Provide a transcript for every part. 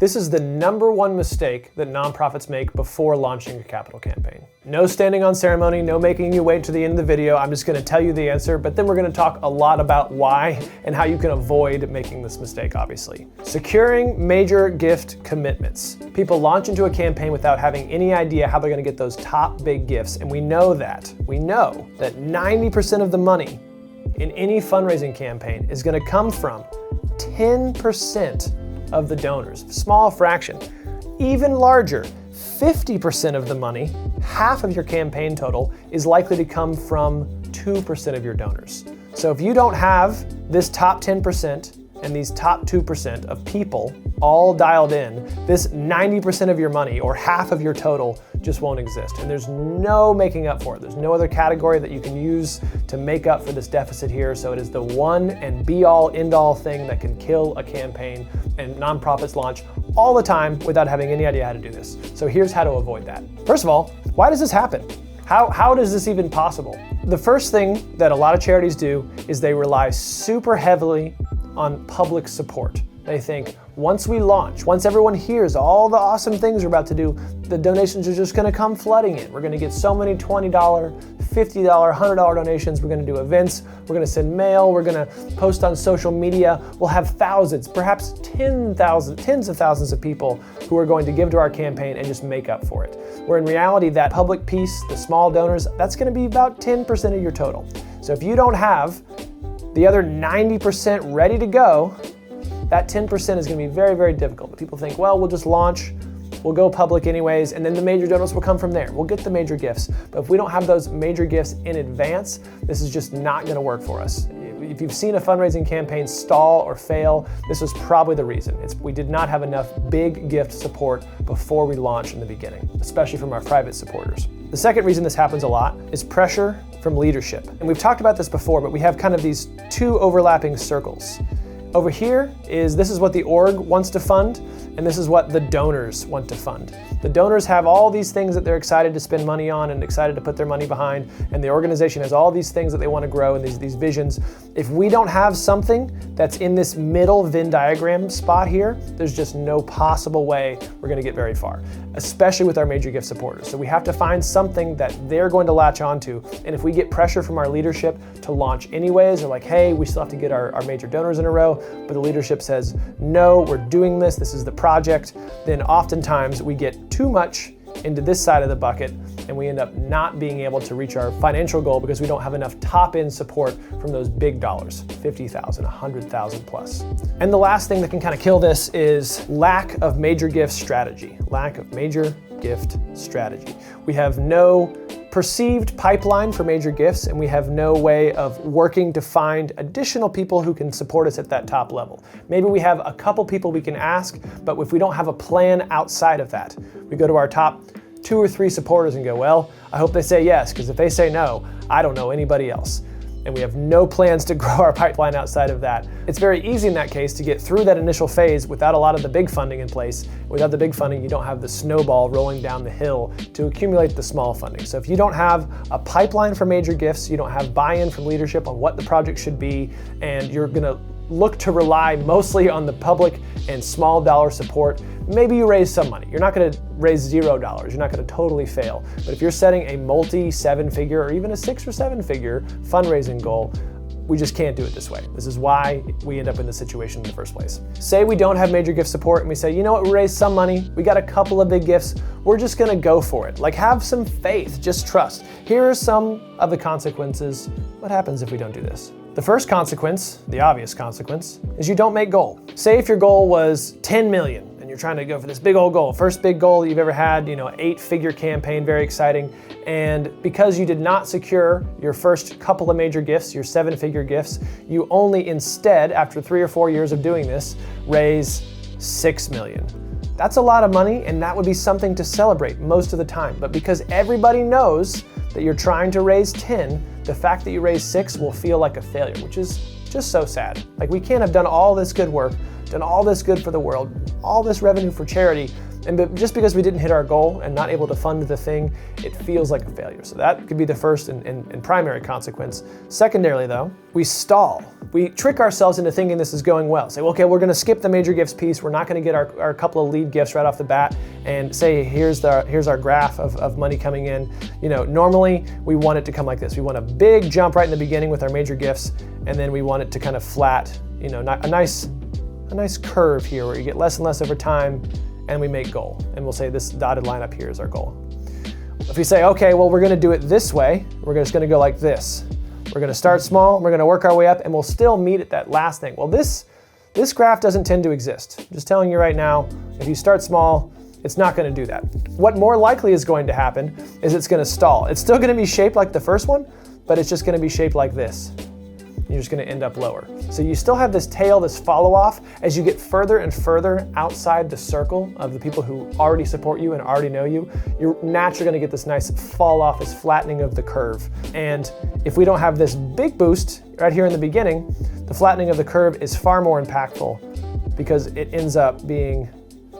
This is the #1 mistake that nonprofits make before launching a capital campaign. No standing on ceremony, no making you wait to the end of the video. I'm just gonna tell you the answer, but then we're gonna talk a lot about why and how you can avoid making this mistake, obviously. Securing major gift commitments. People launch into a campaign without having any idea how they're gonna get those top big gifts, and we know that 90% of the money in any fundraising campaign is gonna come from 10% of the donors, small fraction. Even larger, 50% of the money, half of your campaign total, is likely to come from 2% of your donors. So if you don't have this top 10% and these top 2% of people all dialed in, this 90% of your money, or half of your total, just won't exist. And there's no making up for it. There's no other category that you can use to make up for this deficit here. So it is the one and be all end all thing that can kill a campaign, and nonprofits launch all the time without having any idea how to do this. So here's how to avoid that. First of all, why does this happen? How is this even possible? The first thing that a lot of charities do is they rely super heavily on public support. They think once we launch, once everyone hears all the awesome things we're about to do, the donations are just gonna come flooding in. We're gonna get so many $20, $50, $100 donations. We're gonna do events, we're gonna send mail, we're gonna post on social media. We'll have thousands, perhaps tens of thousands of people who are going to give to our campaign and just make up for it. Where in reality, that public piece, the small donors, that's gonna be about 10% of your total. So if you don't have the other 90% ready to go, that 10% is gonna be very, very difficult. But people think, well, we'll just launch, we'll go public anyways, and then the major donors will come from there. We'll get the major gifts. But if we don't have those major gifts in advance, this is just not gonna work for us. If you've seen a fundraising campaign stall or fail, this was probably the reason. We did not have enough big gift support before we launched in the beginning, especially from our private supporters. The second reason this happens a lot is pressure from leadership. And we've talked about this before, but we have kind of these two overlapping circles. Over here this is what the org wants to fund, and this is what the donors want to fund. The donors have all these things that they're excited to spend money on and excited to put their money behind, and the organization has all these things that they want to grow and these visions. If we don't have something that's in this middle Venn diagram spot here, there's just no possible way we're going to get very far, especially with our major gift supporters. So we have to find something that they're going to latch onto, and if we get pressure from our leadership to launch anyways, they're like, hey, we still have to get our major donors in a row, but the leadership says, no, we're doing this is the project, then oftentimes we get too much into this side of the bucket and we end up not being able to reach our financial goal because we don't have enough top-end support from those big dollars, 50,000, 100,000 plus. And the last thing that can kind of kill this is lack of major gift strategy. Lack of major gift strategy. We have no perceived pipeline for major gifts, and we have no way of working to find additional people who can support us at that top level. Maybe we have a couple people we can ask, but if we don't have a plan outside of that, we go to our top 2 or 3 supporters and go, well, I hope they say yes, because if they say no, I don't know anybody else. And we have no plans to grow our pipeline outside of that. It's very easy in that case to get through that initial phase without a lot of the big funding in place. Without the big funding, you don't have the snowball rolling down the hill to accumulate the small funding. So if you don't have a pipeline for major gifts, you don't have buy-in from leadership on what the project should be, and you're gonna look to rely mostly on the public and small dollar support, maybe you raise some money. You're not gonna raise $0. You're not gonna totally fail. But if you're setting a multi-7-figure or even a 6 or 7-figure fundraising goal, we just can't do it this way. This is why we end up in this situation in the first place. Say we don't have major gift support and we say, you know what, we raised some money, we got a couple of big gifts, we're just gonna go for it. Like, have some faith, just trust. Here are some of the consequences. What happens if we don't do this? The first consequence, the obvious consequence, is you don't make goal. Say if your goal was 10 million and you're trying to go for this big old goal, first big goal that you've ever had, 8-figure campaign, very exciting. And because you did not secure your first couple of major gifts, your 7-figure gifts, you only instead, after 3 or 4 years of doing this, raise 6 million. That's a lot of money, and that would be something to celebrate most of the time. But because everybody knows that you're trying to raise 10, the fact that you raise 6 will feel like a failure, which is just so sad. Like, we can't have done all this good work done all this good for the world, all this revenue for charity, and just because we didn't hit our goal and not able to fund the thing, it feels like a failure. So that could be the first and primary consequence. Secondarily though, we stall. We trick ourselves into thinking this is going well. Say, okay, we're gonna skip the major gifts piece. We're not gonna get our couple of lead gifts right off the bat and say, here's our graph of money coming in. Normally we want it to come like this. We want a big jump right in the beginning with our major gifts, and then we want it to kind of flat, a nice curve here where you get less and less over time, and we make goal. And we'll say this dotted line up here is our goal. If we say, okay, well, we're gonna do it this way, we're just gonna go like this. We're gonna start small, we're gonna work our way up, and we'll still meet at that last thing. Well, this graph doesn't tend to exist. I'm just telling you right now, if you start small, it's not gonna do that. What more likely is going to happen is it's gonna stall. It's still gonna be shaped like the first one, but it's just gonna be shaped like this. You're just gonna end up lower. So you still have this tail, this follow off, as you get further and further outside the circle of the people who already support you and already know you, you're naturally gonna get this nice fall off, this flattening of the curve. And if we don't have this big boost right here in the beginning, the flattening of the curve is far more impactful because it ends up being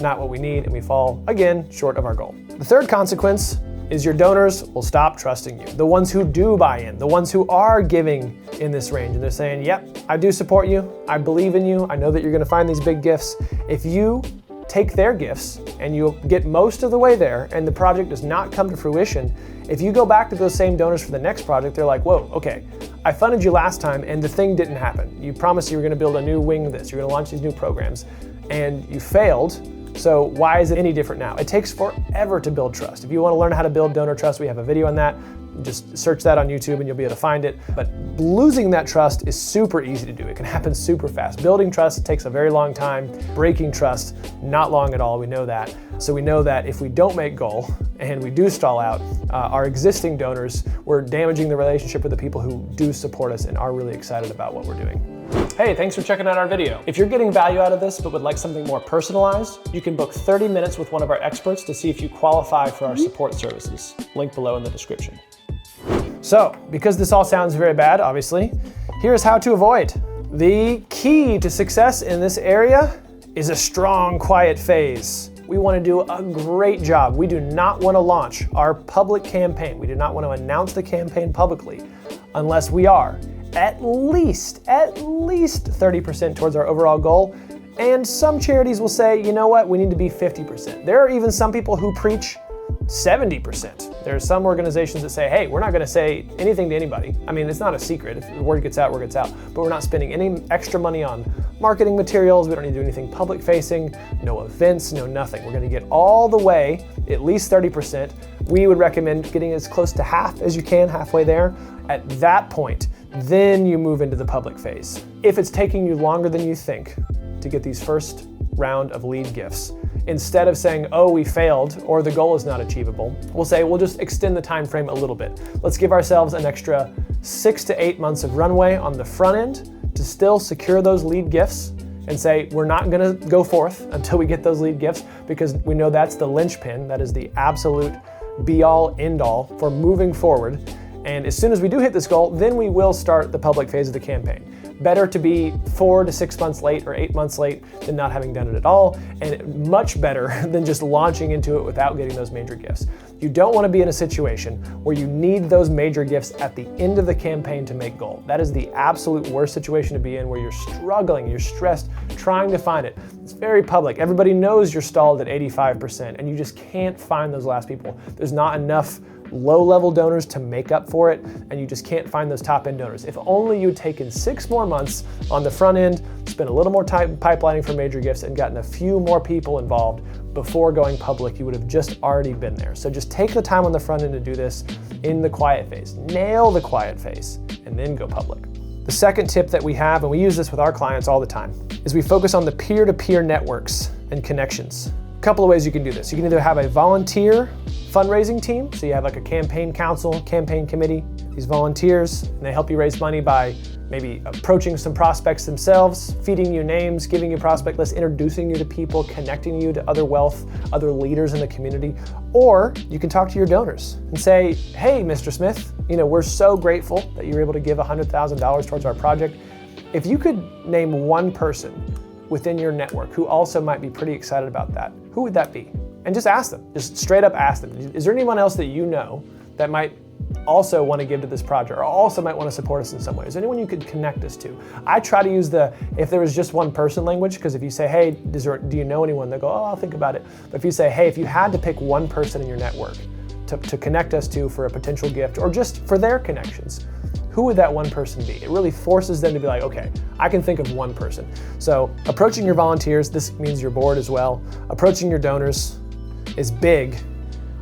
not what we need and we fall, again, short of our goal. The third consequence is your donors will stop trusting you. The ones who do buy in, the ones who are giving in this range, and they're saying, yep, I do support you, I believe in you, I know that you're gonna find these big gifts. If you take their gifts and you get most of the way there and the project does not come to fruition, if you go back to those same donors for the next project, they're like, whoa, okay, I funded you last time and the thing didn't happen. You promised you were gonna build a new wing of this, you're gonna launch these new programs, and you failed. So why is it any different now? It takes forever to build trust. If you want to learn how to build donor trust, we have a video on that. Just search that on YouTube and you'll be able to find it. But losing that trust is super easy to do. It can happen super fast. Building trust takes a very long time. Breaking trust, not long at all. We know that. So we know that if we don't make goal and we do stall out, our existing donors, we're damaging the relationship with the people who do support us and are really excited about what we're doing. Hey, thanks for checking out our video. If you're getting value out of this but would like something more personalized, you can book 30 minutes with one of our experts to see if you qualify for our support services. Link below in the description. So, because this all sounds very bad, obviously, here's how to avoid. The key to success in this area is a strong, quiet phase. We want to do a great job. We do not want to launch our public campaign. We do not want to announce the campaign publicly unless we are at least 30% towards our overall goal. And some charities will say, you know what, we need to be 50%. There are even some people who preach 70%. There are some organizations that say, hey, we're not gonna say anything to anybody. I mean, it's not a secret. If the word gets out, word gets out. But we're not spending any extra money on marketing materials. We don't need to do anything public facing, no events, no nothing. We're gonna get all the way, at least 30%. We would recommend getting as close to half as you can, halfway there. At that point, then you move into the public phase. If it's taking you longer than you think to get these first round of lead gifts, instead of saying, oh, we failed, or the goal is not achievable, we'll say, we'll just extend the time frame a little bit. Let's give ourselves an extra 6 to 8 months of runway on the front end to still secure those lead gifts and say, we're not gonna go forth until we get those lead gifts, because we know that's the linchpin, that is the absolute be all end all for moving forward. And as soon as we do hit this goal, then we will start the public phase of the campaign. Better to be 4 to 6 months late or 8 months late than not having done it at all, and much better than just launching into it without getting those major gifts. You don't want to be in a situation where you need those major gifts at the end of the campaign to make goal. That is the absolute worst situation to be in, where you're struggling, you're stressed, trying to find it. It's very public. Everybody knows you're stalled at 85%, and you just can't find those last people. There's not enough low-level donors to make up for it, and you just can't find those top-end donors. If only you'd taken 6 more months on the front end, spent a little more time pipelining for major gifts, and gotten a few more people involved before going public, you would have just already been there. So just take the time on the front end to do this in the quiet phase. Nail the quiet phase, and then go public. The second tip that we have, and we use this with our clients all the time, is we focus on the peer-to-peer networks and connections. A couple of ways you can do this. You can either have a volunteer fundraising team, so you have like a campaign council, campaign committee, these volunteers, and they help you raise money by maybe approaching some prospects themselves, feeding you names, giving you prospect lists, introducing you to people, connecting you to other wealth, other leaders in the community. Or you can talk to your donors and say, hey, Mr. Smith, we're so grateful that you were able to give $100,000 towards our project. If you could name one person within your network who also might be pretty excited about that, who would that be? And just ask them, just straight up ask them. Is there anyone else that you know that might also want to give to this project or also might want to support us in some way? Is there anyone you could connect us to? I try to use the if there was just one person language, because if you say, hey, do you know anyone? They go, oh, I'll think about it. But if you say, hey, if you had to pick one person in your network to connect us to for a potential gift or just for their connections, who would that one person be? It really forces them to be like, okay, I can think of one person. So approaching your volunteers, this means your board as well. Approaching your donors is big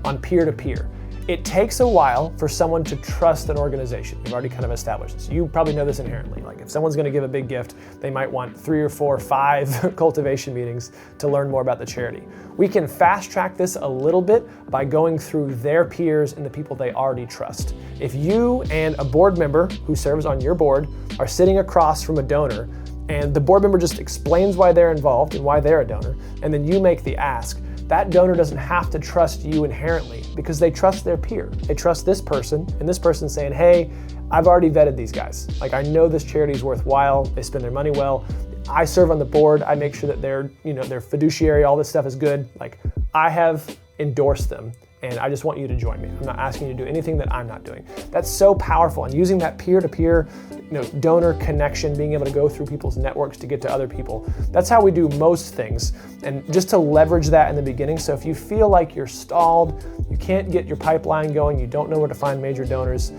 on peer-to-peer. It takes a while for someone to trust an organization. You've already kind of established this. You probably know this inherently. Like if someone's going to give a big gift, they might want 3 or 4 or 5 cultivation meetings to learn more about the charity. We can fast track this a little bit by going through their peers and the people they already trust. If you and a board member who serves on your board are sitting across from a donor and the board member just explains why they're involved and why they're a donor, and then you make the ask, that donor doesn't have to trust you inherently because they trust their peer. They trust this person, and this person's saying, hey, I've already vetted these guys. Like I know this charity is worthwhile, they spend their money well. I serve on the board, I make sure that they're fiduciary, all this stuff is good. Like I have endorsed them and I just want you to join me. I'm not asking you to do anything that I'm not doing. That's so powerful, and using that peer-to-peer donor connection, being able to go through people's networks to get to other people. That's how we do most things, and just to leverage that in the beginning. So if you feel like you're stalled, you can't get your pipeline going, you don't know where to find major donors,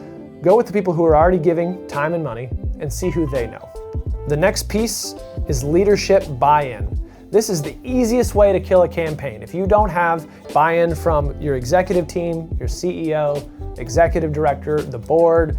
go with the people who are already giving time and money and see who they know. The next piece is leadership buy-in. This is the easiest way to kill a campaign. If you don't have buy-in from your executive team, your CEO, executive director, the board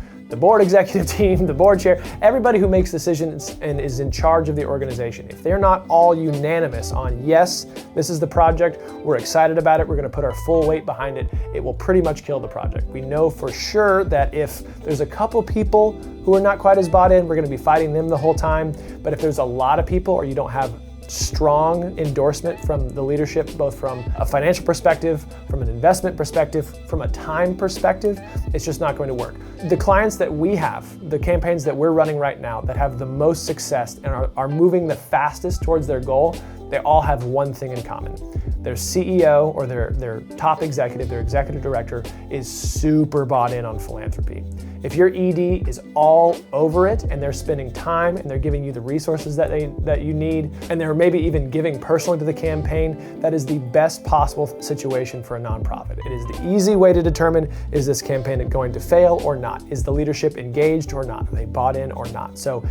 executive team, the board chair, everybody who makes decisions and is in charge of the organization. If they're not all unanimous on, yes, this is the project, we're excited about it, we're gonna put our full weight behind it, it will pretty much kill the project. We know for sure that if there's a couple people who are not quite as bought in, we're gonna be fighting them the whole time. But if there's a lot of people or you don't have strong endorsement from the leadership, both from a financial perspective, from an investment perspective, from a time perspective, it's just not going to work. The clients that we have, the campaigns that we're running right now that have the most success and are moving the fastest towards their goal, they all have one thing in common. Their CEO or their top executive, their executive director is super bought in on philanthropy. If your ED is all over it and they're spending time and they're giving you the resources that you need, and they're maybe even giving personally to the campaign, that is the best possible situation for a nonprofit. It is the easy way to determine, is this campaign going to fail or not? Is the leadership engaged or not? Are they bought in or not? So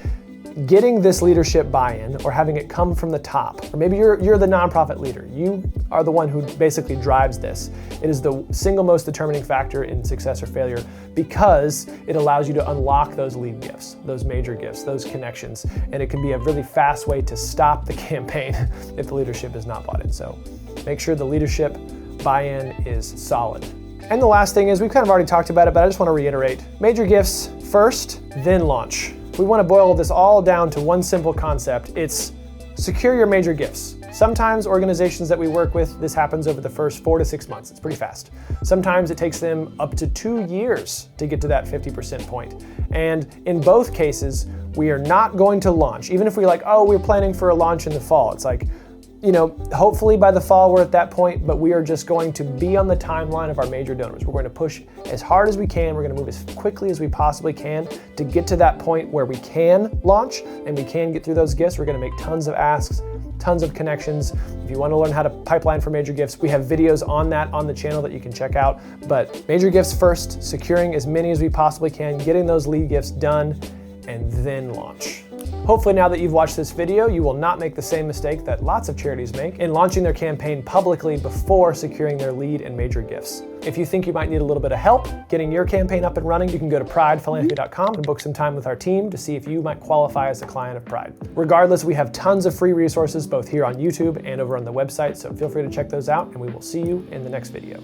getting this leadership buy-in or having it come from the top, or maybe you're the nonprofit leader, you are the one who basically drives this. It is the single most determining factor in success or failure because it allows you to unlock those lead gifts, those major gifts, those connections, and it can be a really fast way to stop the campaign if the leadership is not bought in. So make sure the leadership buy-in is solid. And the last thing is, we've kind of already talked about it, but I just want to reiterate, major gifts first, then launch. If we want to boil this all down to one simple concept, it's secure your major gifts. Sometimes organizations that we work with, this happens over the first 4 to 6 months. It's pretty fast. Sometimes it takes them up to 2 years to get to that 50% point. And in both cases, we are not going to launch. Even if we're like, oh, we're planning for a launch in the fall. It's like, hopefully by the fall we're at that point, but we are just going to be on the timeline of our major donors. We're going to push as hard as we can. We're going to move as quickly as we possibly can to get to that point where we can launch and we can get through those gifts. We're going to make tons of asks, tons of connections. If you want to learn how to pipeline for major gifts, we have videos on that on the channel that you can check out. But major gifts first, securing as many as we possibly can, getting those lead gifts done, and then launch. Hopefully now that you've watched this video, you will not make the same mistake that lots of charities make in launching their campaign publicly before securing their lead and major gifts. If you think you might need a little bit of help getting your campaign up and running, you can go to pridephilanthropy.com and book some time with our team to see if you might qualify as a client of Pride. Regardless, we have tons of free resources both here on YouTube and over on the website, so feel free to check those out, and we will see you in the next video.